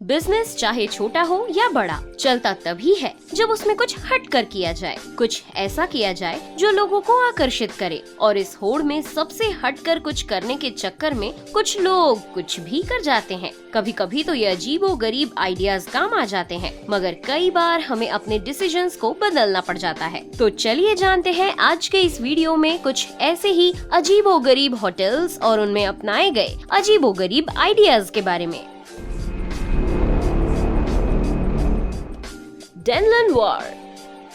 Business चाहे छोटा हो या बड़ा, चलता तभी है जब उसमें कुछ हटकर किया जाए, कुछ ऐसा किया जाए जो लोगों को आकर्षित करे। और इस होड़ में सबसे हटकर कुछ करने के चक्कर में कुछ लोग कुछ भी कर जाते हैं। कभी कभी तो ये अजीबोगरीब आइडियाज काम आ जाते हैं, मगर कई बार हमें अपने डिसीजंस को बदलना पड़ जाता है। तो चलिए जानते हैं आज के इस वीडियो में कुछ ऐसे ही अजीबोगरीब होटल्स और उनमें अपनाए गए अजीबोगरीब आइडियाज के बारे में। डेनलन वार।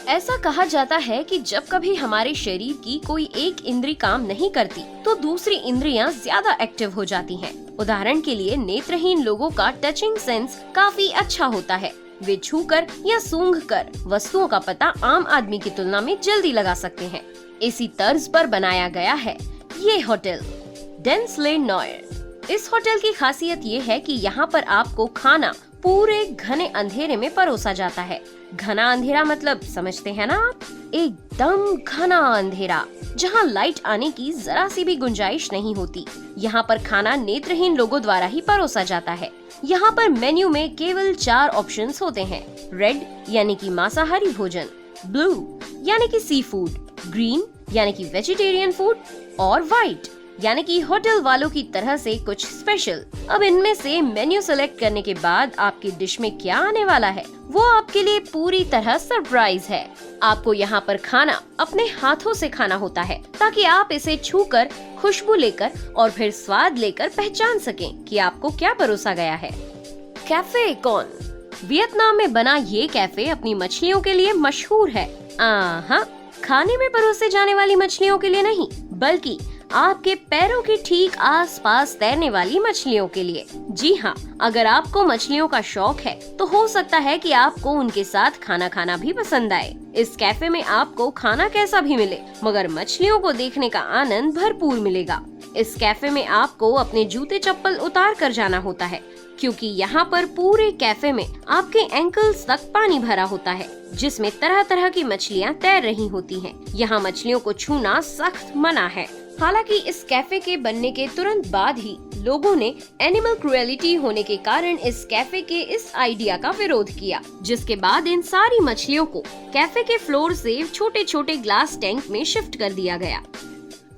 ऐसा कहा जाता है कि जब कभी हमारे शरीर की कोई एक इंद्री काम नहीं करती तो दूसरी इंद्रियां ज्यादा एक्टिव हो जाती हैं। उदाहरण के लिए नेत्रहीन लोगों का टचिंग सेंस काफी अच्छा होता है। वे छूकर या सूंघकर वस्तुओं का पता आम आदमी की तुलना में जल्दी लगा सकते हैं। इसी तर्ज पर बनाया गया है ये होटल डेंसले नॉयर। इस होटल की खासियत ये है कि यहाँ पर आपको खाना पूरे घने अंधेरे में परोसा जाता है। घना अंधेरा मतलब समझते हैं ना आप? एकदम घना अंधेरा, जहाँ लाइट आने की जरा सी भी गुंजाइश नहीं होती। यहाँ पर खाना नेत्रहीन लोगों द्वारा ही परोसा जाता है। यहाँ पर मेन्यू में केवल 4 ऑप्शंस होते हैं। रेड यानी कि मांसाहारी भोजन, ब्लू यानी कि सी फूड, ग्रीन यानी कि वेजिटेरियन फूड और व्हाइट यानी कि होटल वालों की तरह से कुछ स्पेशल। अब इनमें से मेन्यू सेलेक्ट करने के बाद आपकी डिश में क्या आने वाला है वो आपके लिए पूरी तरह सरप्राइज है। आपको यहाँ पर खाना अपने हाथों से खाना होता है ताकि आप इसे छूकर, खुशबू लेकर और फिर स्वाद लेकर पहचान सकें कि आपको क्या परोसा गया है। Cafe cone. वियतनाम में बना ये कैफे अपनी मछलियों के लिए मशहूर है। खाने में परोसे जाने वाली मछलियों के लिए नहीं, बल्कि आपके पैरों के ठीक आसपास तैरने वाली मछलियों के लिए। जी हाँ, अगर आपको मछलियों का शौक है तो हो सकता है कि आपको उनके साथ खाना खाना भी पसंद आए। इस कैफे में आपको खाना कैसा भी मिले, मगर मछलियों को देखने का आनंद भरपूर मिलेगा। इस कैफे में आपको अपने जूते चप्पल उतार कर जाना होता है, क्योंकि यहाँ पर पूरे कैफे में आपके एंकल्स तक पानी भरा होता है, जिसमें तरह तरह की मछलियाँ तैर रही होती हैं। यहाँ मछलियों को छूना सख्त मना है। हालांकि इस कैफे के बनने के तुरंत बाद ही लोगों ने एनिमल क्रुएलिटी होने के कारण इस कैफे के इस आइडिया का विरोध किया, जिसके बाद इन सारी मछलियों को कैफे के फ्लोर से छोटे छोटे ग्लास टैंक में शिफ्ट कर दिया गया।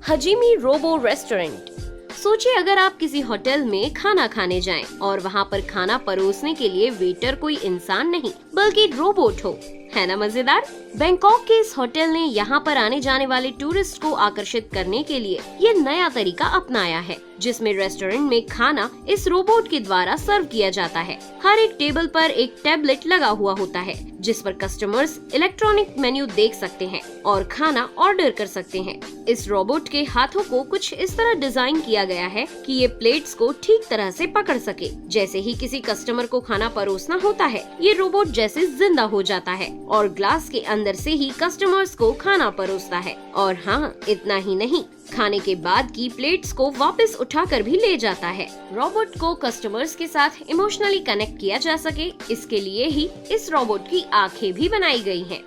हजीमी रोबो रेस्टोरेंट। सोचिए अगर आप किसी होटल में खाना खाने जाएं और वहाँ पर खाना परोसने के लिए वेटर कोई इंसान नहीं बल्कि रोबोट हो, है ना मजेदार? बैंकॉक के इस होटल ने यहाँ पर आने जाने वाले टूरिस्ट को आकर्षित करने के लिए ये नया तरीका अपनाया है, जिसमें रेस्टोरेंट में खाना इस रोबोट के द्वारा सर्व किया जाता है। हर एक टेबल पर एक टैबलेट लगा हुआ होता है, जिस पर कस्टमर्स इलेक्ट्रॉनिक मेन्यू देख सकते हैं और खाना ऑर्डर कर सकते हैं। इस रोबोट के हाथों को कुछ इस तरह डिजाइन किया गया है कि ये प्लेट्स को ठीक तरह से पकड़ सके। जैसे ही किसी कस्टमर को खाना परोसना होता है, ये रोबोट जैसे जिंदा हो जाता है और ग्लास के अंदर से ही कस्टमर्स को खाना परोसता है। और हाँ, इतना ही नहीं, खाने के बाद की प्लेट्स को वापस उठाकर भी ले जाता है। रोबोट को कस्टमर्स के साथ इमोशनली कनेक्ट किया जा सके, इसके लिए ही इस रोबोट की आंखें भी बनाई गई हैं।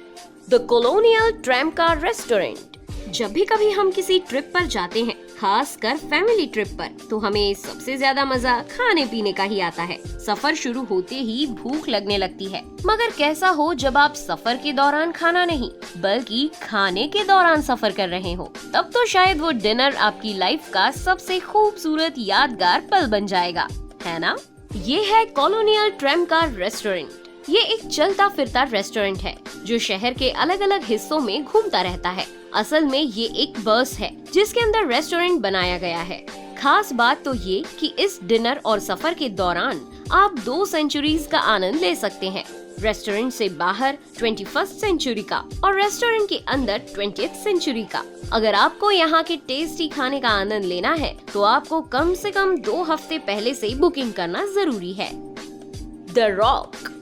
The colonial tram car restaurant. जब भी कभी हम किसी ट्रिप पर जाते हैं, खासकर फैमिली ट्रिप पर, तो हमें सबसे ज्यादा मजा खाने पीने का ही आता है। सफर शुरू होते ही भूख लगने लगती है, मगर कैसा हो जब आप सफर के दौरान खाना नहीं बल्कि खाने के दौरान सफर कर रहे हो, तब तो शायद वो डिनर आपकी लाइफ का सबसे खूबसूरत यादगार पल बन जाएगा, है ना? ये है कॉलोनियल ट्रैम कार रेस्टोरेंट। ये एक चलता फिरता रेस्टोरेंट है जो शहर के अलग अलग हिस्सों में घूमता रहता है। असल में ये एक बस है जिसके अंदर रेस्टोरेंट बनाया गया है। खास बात तो ये कि इस डिनर और सफर के दौरान आप 2 सेंचुरीज का आनंद ले सकते हैं। रेस्टोरेंट से बाहर 21st सेंचुरी का और रेस्टोरेंट के अंदर 20th सेंचुरी का। अगर आपको यहाँ के टेस्टी खाने का आनंद लेना है तो आपको कम से कम 2 हफ्ते पहले से बुकिंग करना जरूरी है। The rock.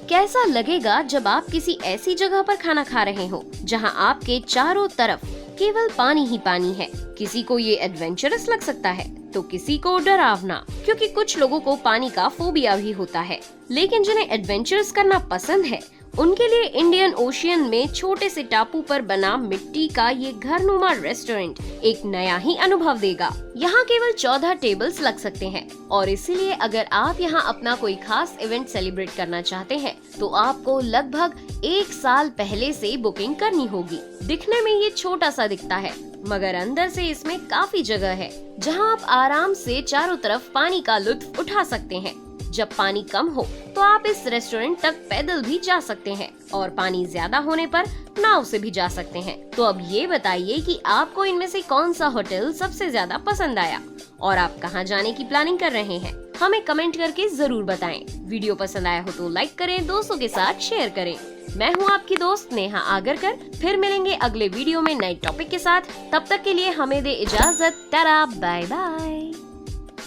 कैसा लगेगा जब आप किसी ऐसी जगह पर खाना खा रहे हो जहां आपके चारों तरफ केवल पानी ही पानी है। किसी को ये एडवेंचरस लग सकता है तो किसी को डरावना, क्योंकि कुछ लोगों को पानी का फोबिया भी होता है। लेकिन जिन्हें एडवेंचरस करना पसंद है उनके लिए इंडियन ओशियन में छोटे से टापू पर बना मिट्टी का ये घरनुमा रेस्टोरेंट एक नया ही अनुभव देगा। यहाँ केवल 14 टेबल्स लग सकते हैं और इसीलिए अगर आप यहाँ अपना कोई खास इवेंट सेलिब्रेट करना चाहते हैं तो आपको लगभग 1 साल पहले से बुकिंग करनी होगी। दिखने में ये छोटा सा दिखता है मगर अंदर से इसमें काफी जगह है जहाँ आप आराम से चारों तरफ पानी का लुत्फ उठा सकते हैं। जब पानी कम हो तो आप इस रेस्टोरेंट तक पैदल भी जा सकते हैं और पानी ज्यादा होने पर नाव से भी जा सकते हैं। तो अब ये बताइए कि आपको इनमें से कौन सा होटल सबसे ज्यादा पसंद आया और आप कहाँ जाने की प्लानिंग कर रहे हैं, हमें कमेंट करके जरूर बताएं। वीडियो पसंद आया हो तो लाइक करें, दोस्तों के साथ शेयर करें। मैं हूँ आपकी दोस्त नेहा आगरकर। फिर मिलेंगे अगले वीडियो में नए टॉपिक के साथ। तब तक के लिए हमें दे इजाजत। Tata, bye bye.